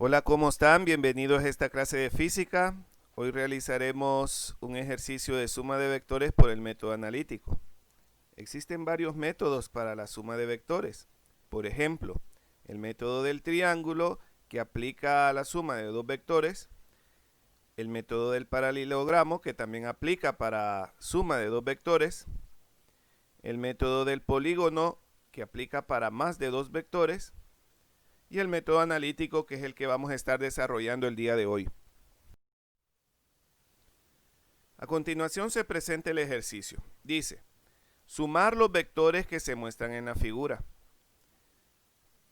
Hola, ¿cómo están? Bienvenidos a esta clase de física. Hoy realizaremos un ejercicio de suma de vectores por el método analítico. Existen varios métodos para la suma de vectores. Por ejemplo, el método del triángulo que aplica a la suma de dos vectores, el método del paralelogramo que también aplica para suma de dos vectores, el método del polígono que aplica para más de dos vectores, y el método analítico, que es el que vamos a estar desarrollando el día de hoy. A continuación se presenta el ejercicio. Dice, sumar los vectores que se muestran en la figura.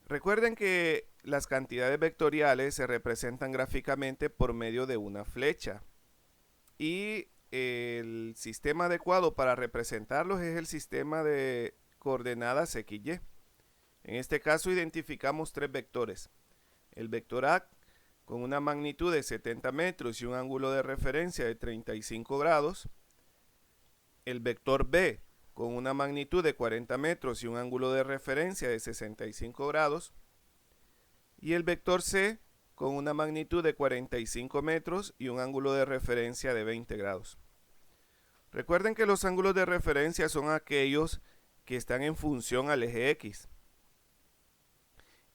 Recuerden que las cantidades vectoriales se representan gráficamente por medio de una flecha. Y el sistema adecuado para representarlos es el sistema de coordenadas X, Y. En este caso identificamos tres vectores. El vector A con una magnitud de 70 metros y un ángulo de referencia de 35 grados. El vector B con una magnitud de 40 metros y un ángulo de referencia de 65 grados. Y el vector C con una magnitud de 45 metros y un ángulo de referencia de 20 grados. Recuerden que los ángulos de referencia son aquellos que están en función al eje X.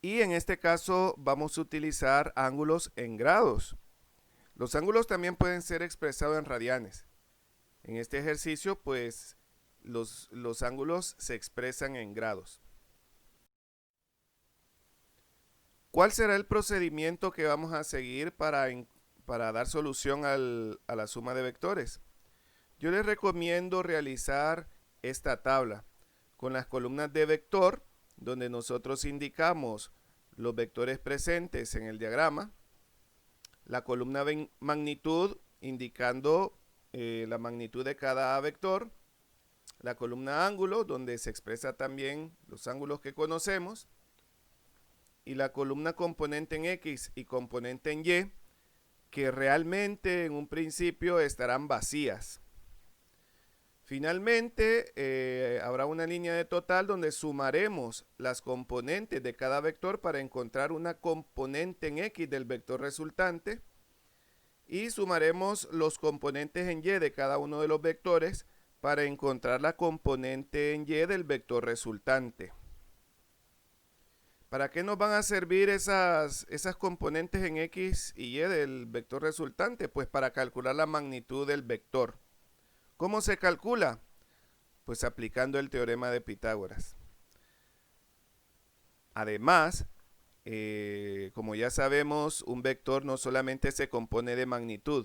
Y en este caso vamos a utilizar ángulos en grados. Los ángulos también pueden ser expresados en radianes. En este ejercicio, pues, los ángulos se expresan en grados. ¿Cuál será el procedimiento que vamos a seguir para dar solución a la suma de vectores? Yo les recomiendo realizar esta tabla con las columnas de vector, donde nosotros indicamos los vectores presentes en el diagrama, la columna magnitud indicando la magnitud de cada vector, la columna ángulo donde se expresa también los ángulos que conocemos, y la columna componente en X y componente en Y, que realmente en un principio estarán vacías. Finalmente, habrá una línea de total donde sumaremos las componentes de cada vector para encontrar una componente en X del vector resultante y sumaremos los componentes en Y de cada uno de los vectores para encontrar la componente en Y del vector resultante. ¿Para qué nos van a servir esas componentes en X y Y del vector resultante? Pues para calcular la magnitud del vector. ¿Cómo se calcula? Pues aplicando el teorema de Pitágoras. Además, como ya sabemos, un vector no solamente se compone de magnitud,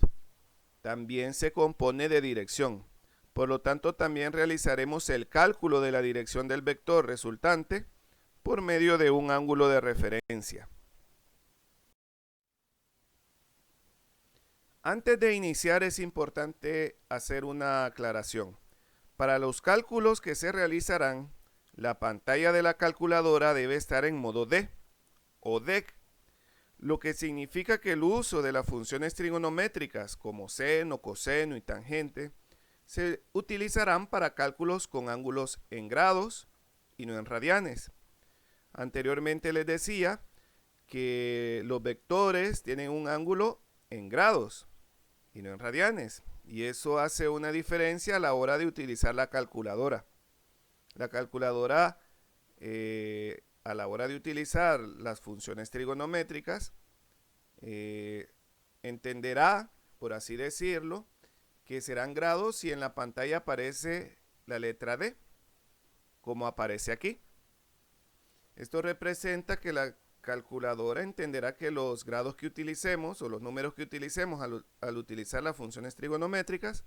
también se compone de dirección. Por lo tanto, también realizaremos el cálculo de la dirección del vector resultante por medio de un ángulo de referencia. Antes de iniciar es importante hacer una aclaración. Para los cálculos que se realizarán, la pantalla de la calculadora debe estar en modo D o DEC, lo que significa que el uso de las funciones trigonométricas como seno, coseno y tangente se utilizarán para cálculos con ángulos en grados y no en radianes. Anteriormente les decía que los vectores tienen un ángulo en grados y no en radianes, y eso hace una diferencia a la hora de utilizar la calculadora. La calculadora, a la hora de utilizar las funciones trigonométricas, entenderá, por así decirlo, que serán grados si en la pantalla aparece la letra D, como aparece aquí. Esto representa que la calculadora entenderá que los grados que utilicemos o los números que utilicemos al utilizar las funciones trigonométricas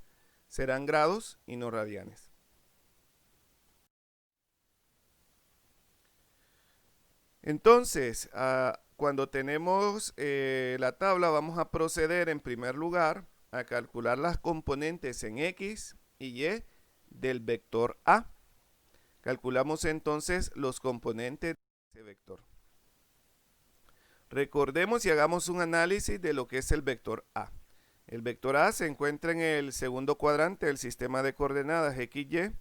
serán grados y no radianes. Entonces, cuando tenemos la tabla, vamos a proceder en primer lugar a calcular las componentes en X y Y del vector A. Calculamos entonces los componentes de ese vector. Recordemos y hagamos un análisis de lo que es el vector A. El vector A se encuentra en el segundo cuadrante del sistema de coordenadas XY.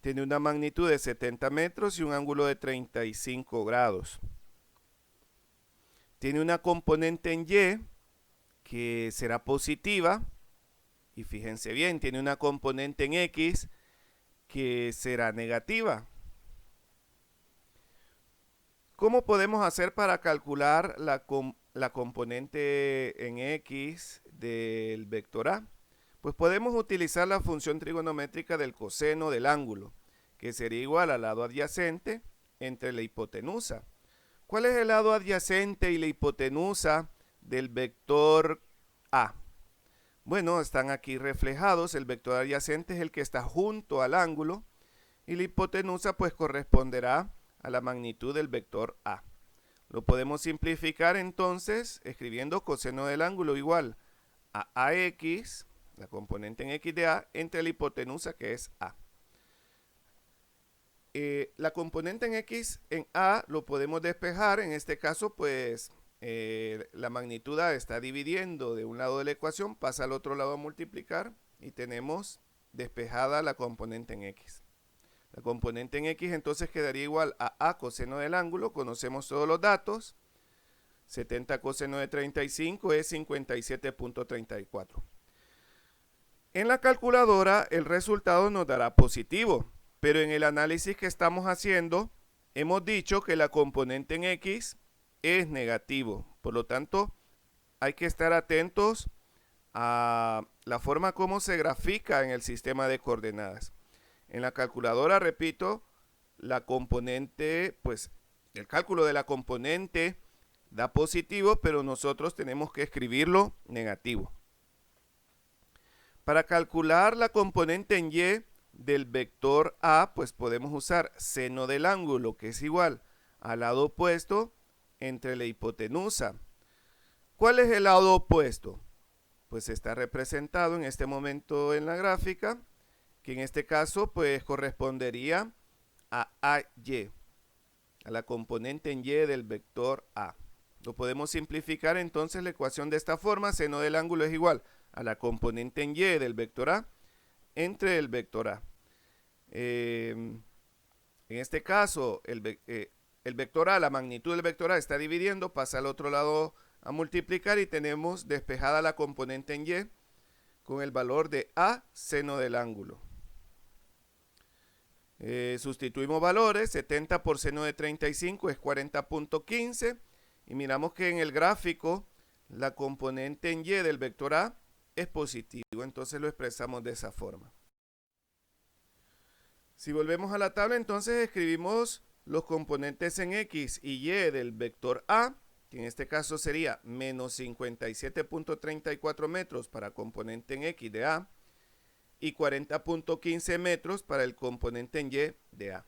Tiene una magnitud de 70 metros y un ángulo de 35 grados. tiene una componente en Y que será positiva, y fíjense bien, tiene una componente en X que será negativa. ¿Cómo podemos hacer para calcular la componente en X del vector A? Pues podemos utilizar la función trigonométrica del coseno del ángulo, que sería igual al lado adyacente entre la hipotenusa. ¿Cuál es el lado adyacente y la hipotenusa del vector A? Bueno, están aquí reflejados. El vector adyacente es el que está junto al ángulo y la hipotenusa pues corresponderá a la magnitud del vector A. Lo podemos simplificar entonces escribiendo coseno del ángulo igual a AX, la componente en X de A, entre la hipotenusa que es A. La componente en X en A lo podemos despejar. En este caso pues la magnitud A está dividiendo de un lado de la ecuación, pasa al otro lado a multiplicar y tenemos despejada la componente en X. La componente en X entonces quedaría igual a coseno del ángulo. Conocemos todos los datos. 70 coseno de 35 es 57.34. En la calculadora el resultado nos dará positivo, pero en el análisis que estamos haciendo hemos dicho que la componente en X es negativo. Por lo tanto, hay que estar atentos a la forma como se grafica en el sistema de coordenadas. En la calculadora, repito, la componente, pues el cálculo de la componente da positivo, pero nosotros tenemos que escribirlo negativo. Para calcular la componente en Y del vector A, pues podemos usar seno del ángulo, que es igual al lado opuesto entre la hipotenusa. ¿Cuál es el lado opuesto? Pues está representado en este momento en la gráfica, que en este caso pues correspondería a AY, a la componente en Y del vector A. Lo podemos simplificar entonces la ecuación de esta forma: seno del ángulo es igual a la componente en Y del vector A entre el vector A. En este caso el vector A, la magnitud del vector A está dividiendo, pasa al otro lado a multiplicar y tenemos despejada la componente en Y con el valor de A seno del ángulo. Sustituimos valores. 70 por seno de 35 es 40.15 y miramos que en el gráfico la componente en Y del vector A es positivo, entonces lo expresamos de esa forma. Si volvemos a la tabla, entonces escribimos los componentes en X y Y del vector A, que en este caso sería menos 57.34 metros para componente en X de A y 40.15 metros para el componente en Y de A.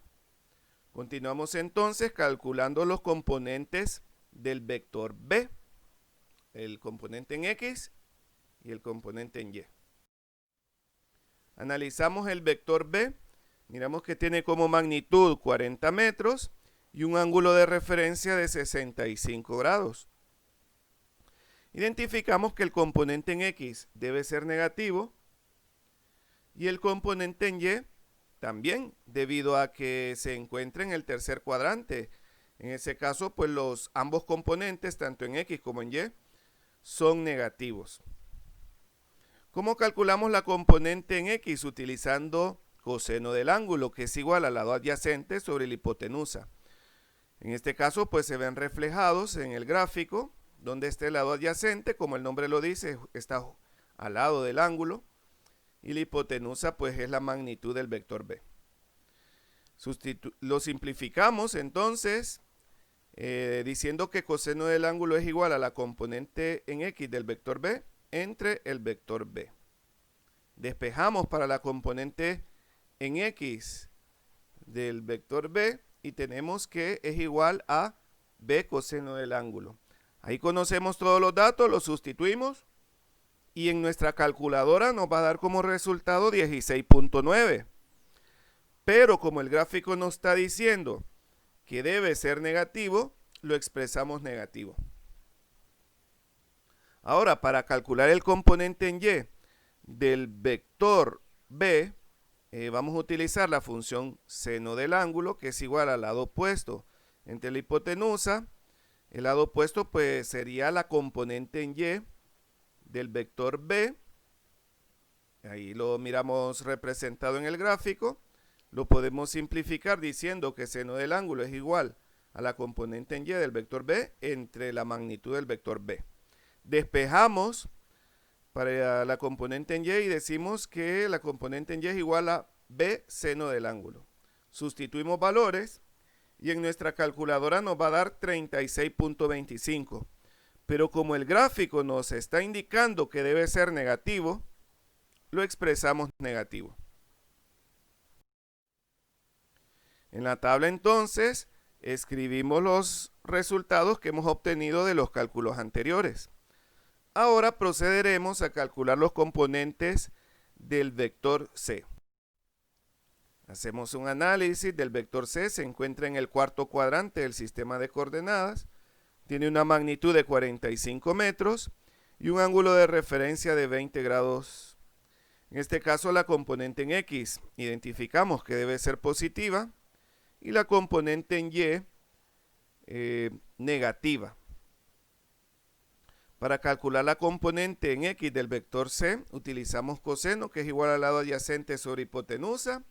Continuamos entonces calculando los componentes del vector B, el componente en X y el componente en Y. Analizamos el vector B, miramos que tiene como magnitud 40 metros y un ángulo de referencia de 65 grados. Identificamos que el componente en X debe ser negativo y el componente en Y también, debido a que se encuentra en el tercer cuadrante. En ese caso, pues ambos componentes, tanto en X como en Y, son negativos. ¿Cómo calculamos la componente en X? Utilizando coseno del ángulo, que es igual al lado adyacente sobre la hipotenusa. En este caso, pues se ven reflejados en el gráfico, donde está el lado adyacente, como el nombre lo dice, está al lado del ángulo, y la hipotenusa pues es la magnitud del vector B. Lo simplificamos entonces diciendo que coseno del ángulo es igual a la componente en X del vector B entre el vector B. Despejamos para la componente en X del vector B y tenemos que es igual a B coseno del ángulo. Ahí conocemos todos los datos, los sustituimos y en nuestra calculadora nos va a dar como resultado 16.9. Pero como el gráfico nos está diciendo que debe ser negativo, lo expresamos negativo. Ahora, para calcular el componente en Y del vector B, vamos a utilizar la función seno del ángulo, que es igual al lado opuesto entre la hipotenusa El lado opuesto pues sería la componente en y del vector b. Ahí lo miramos representado en el gráfico. Lo podemos simplificar diciendo que seno del ángulo es igual a la componente en y del vector b entre la magnitud del vector b. Despejamos para la componente en y y decimos que la componente en y es igual a b seno del ángulo. Sustituimos valores y en nuestra calculadora nos va a dar 36.25. Pero como el gráfico nos está indicando que debe ser negativo, lo expresamos negativo. En la tabla entonces escribimos los resultados que hemos obtenido de los cálculos anteriores. Ahora procederemos a calcular los componentes del vector C. Hacemos un análisis del vector C, se encuentra en el cuarto cuadrante del sistema de coordenadas, tiene una magnitud de 45 metros y un ángulo de referencia de 20 grados. En este caso la componente en X identificamos que debe ser positiva y la componente en Y negativa. Para calcular la componente en X del vector C utilizamos coseno, que es igual al lado adyacente sobre hipotenusa.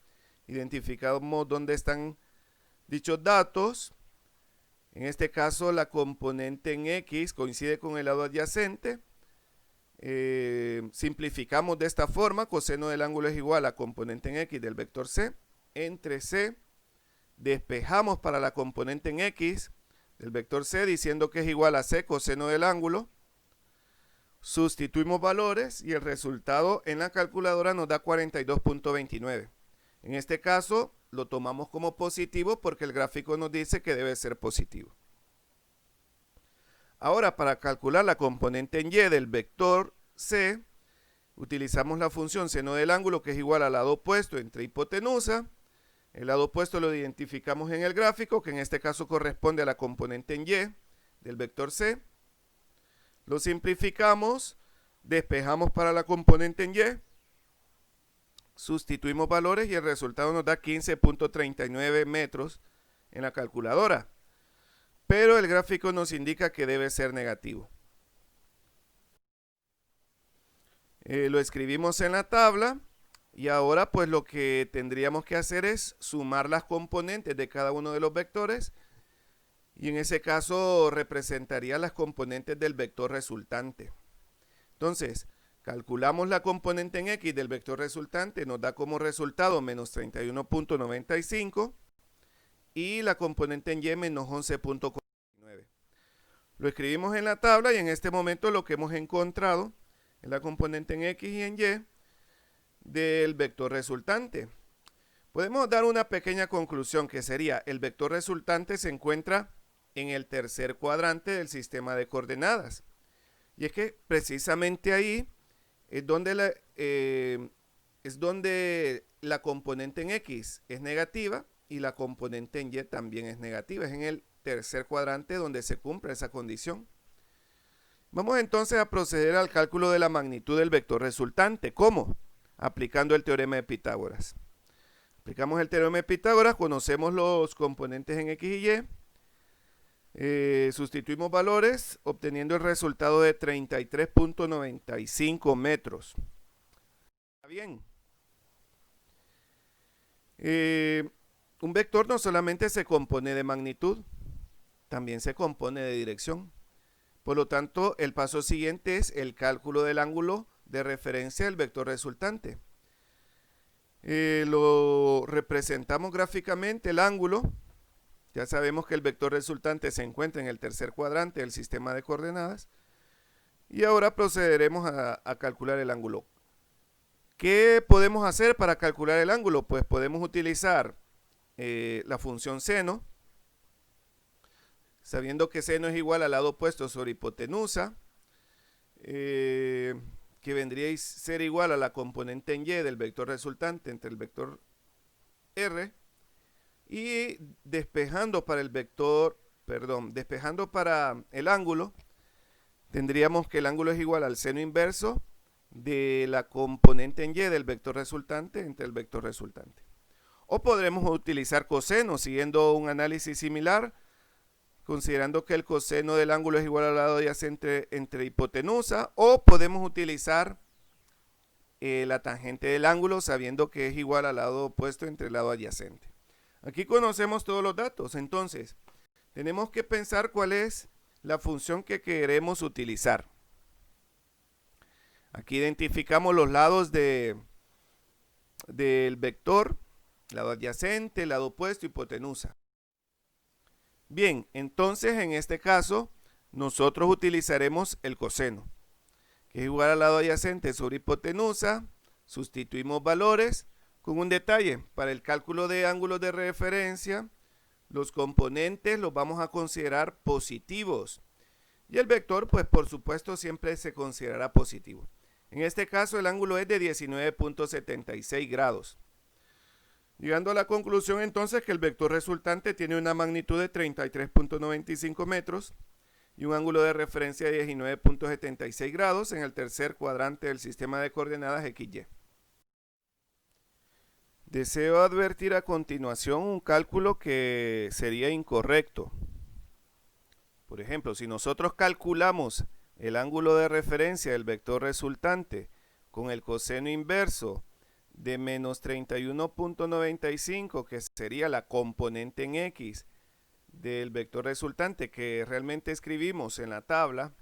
Identificamos dónde están dichos datos. En este caso la componente en X coincide con el lado adyacente. Simplificamos de esta forma, coseno del ángulo es igual a componente en X del vector C entre C. Despejamos para la componente en X del vector C diciendo que es igual a C coseno del ángulo. Sustituimos valores y el resultado en la calculadora nos da 42.29. En este caso lo tomamos como positivo porque el gráfico nos dice que debe ser positivo. Ahora para calcular la componente en Y del vector C utilizamos la función seno del ángulo, que es igual al lado opuesto entre hipotenusa. El lado opuesto lo identificamos en el gráfico, que en este caso corresponde a la componente en Y del vector C. Lo simplificamos, despejamos para la componente en Y, sustituimos valores y el resultado nos da 15.39 metros en la calculadora. Pero el gráfico nos indica que debe ser negativo. Lo escribimos en la tabla y ahora pues lo que tendríamos que hacer es sumar las componentes de cada uno de los vectores. Y en ese caso representaría las componentes del vector resultante. Entonces, calculamos la componente en X del vector resultante, nos da como resultado menos 31.95 y la componente en Y menos 11.49. Lo escribimos en la tabla y en este momento lo que hemos encontrado es la componente en X y en Y del vector resultante. Podemos dar una pequeña conclusión que sería: el vector resultante se encuentra en el tercer cuadrante del sistema de coordenadas. Y es que precisamente ahí es donde la componente en X es negativa y la componente en Y también es negativa. Es en el tercer cuadrante donde se cumple esa condición. Vamos entonces a proceder al cálculo de la magnitud del vector resultante. ¿Cómo? Aplicando el teorema de Pitágoras. Aplicamos el teorema de Pitágoras, conocemos los componentes en X y Y. Sustituimos valores obteniendo el resultado de 33.95 metros. Bien. Un vector no solamente se compone de magnitud, también se compone de dirección. Por lo tanto, el paso siguiente es el cálculo del ángulo de referencia del vector resultante. Lo representamos gráficamente, el ángulo. Ya sabemos que el vector resultante se encuentra en el tercer cuadrante del sistema de coordenadas. Y ahora procederemos a calcular el ángulo. ¿Qué podemos hacer para calcular el ángulo? Pues podemos utilizar la función seno, sabiendo que seno es igual al lado opuesto sobre hipotenusa, que vendría a ser igual a la componente en Y del vector resultante entre el vector R. Y despejando para el ángulo, tendríamos que el ángulo es igual al seno inverso de la componente en Y del vector resultante entre el vector resultante. O podremos utilizar coseno, siguiendo un análisis similar, considerando que el coseno del ángulo es igual al lado adyacente entre hipotenusa, o podemos utilizar la tangente del ángulo sabiendo que es igual al lado opuesto entre el lado adyacente. Aquí conocemos todos los datos, entonces tenemos que pensar cuál es la función que queremos utilizar. Aquí identificamos los lados del vector, lado adyacente, lado opuesto, hipotenusa. Bien, entonces en este caso nosotros utilizaremos el coseno, que es igual al lado adyacente sobre hipotenusa. Sustituimos valores con un detalle. Para el cálculo de ángulos de referencia, los componentes los vamos a considerar positivos. Y el vector, pues por supuesto, siempre se considerará positivo. En este caso, el ángulo es de 19.76 grados. Llegando a la conclusión entonces que el vector resultante tiene una magnitud de 33.95 metros y un ángulo de referencia de 19.76 grados en el tercer cuadrante del sistema de coordenadas XY. Deseo advertir a continuación un cálculo que sería incorrecto. Por ejemplo, si nosotros calculamos el ángulo de referencia del vector resultante con el coseno inverso de menos 31.95, que sería la componente en X del vector resultante que realmente escribimos en la tabla,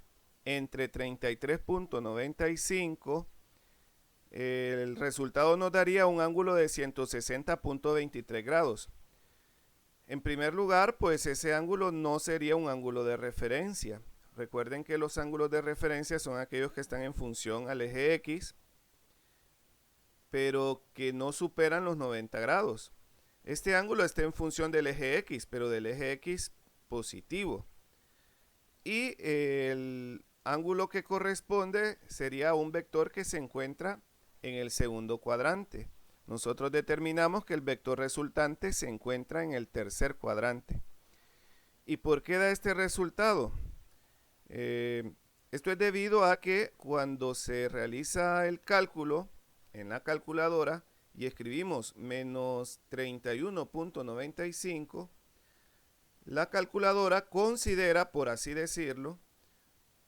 entre 33.95, el resultado nos daría un ángulo de 160.23 grados. En primer lugar, pues ese ángulo no sería un ángulo de referencia. Recuerden que los ángulos de referencia son aquellos que están en función al eje X, pero que no superan los 90 grados. Este ángulo está en función del eje X, pero del eje X positivo. Y el ángulo que corresponde sería un vector que se encuentra en el segundo cuadrante. Nosotros determinamos que el vector resultante se encuentra en el tercer cuadrante. ¿Y por qué da este resultado? Esto es debido a que cuando se realiza el cálculo en la calculadora y escribimos menos 31.95, la calculadora considera, por así decirlo,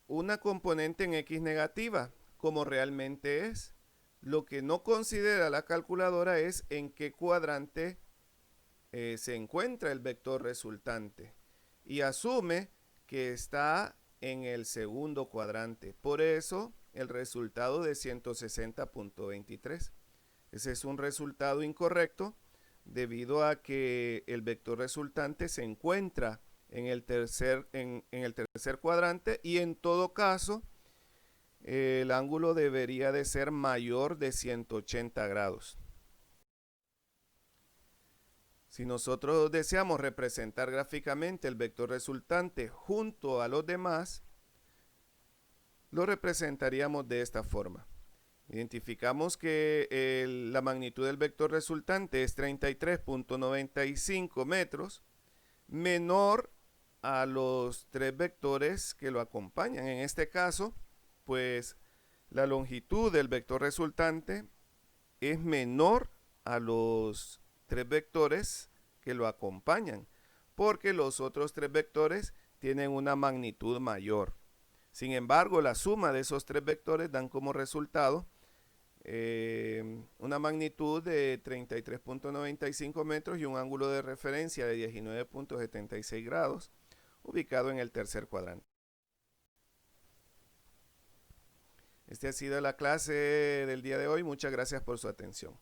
una componente en X negativa, como realmente es. Lo que no considera la calculadora es en qué cuadrante se encuentra el vector resultante y asume que está en el segundo cuadrante. Por eso el resultado de 160.23. Ese es un resultado incorrecto debido a que el vector resultante se encuentra en el tercer cuadrante y en todo caso el ángulo debería de ser mayor de 180 grados. Si nosotros deseamos representar gráficamente el vector resultante junto a los demás, lo representaríamos de esta forma. Identificamos que la magnitud del vector resultante es 33.95 metros, menor a los tres vectores que lo acompañan. En este caso, pues la longitud del vector resultante es menor a los tres vectores que lo acompañan, porque los otros tres vectores tienen una magnitud mayor. Sin embargo, la suma de esos tres vectores dan como resultado una magnitud de 33.95 metros y un ángulo de referencia de 19.76 grados, ubicado en el tercer cuadrante. Esta ha sido la clase del día de hoy. Muchas gracias por su atención.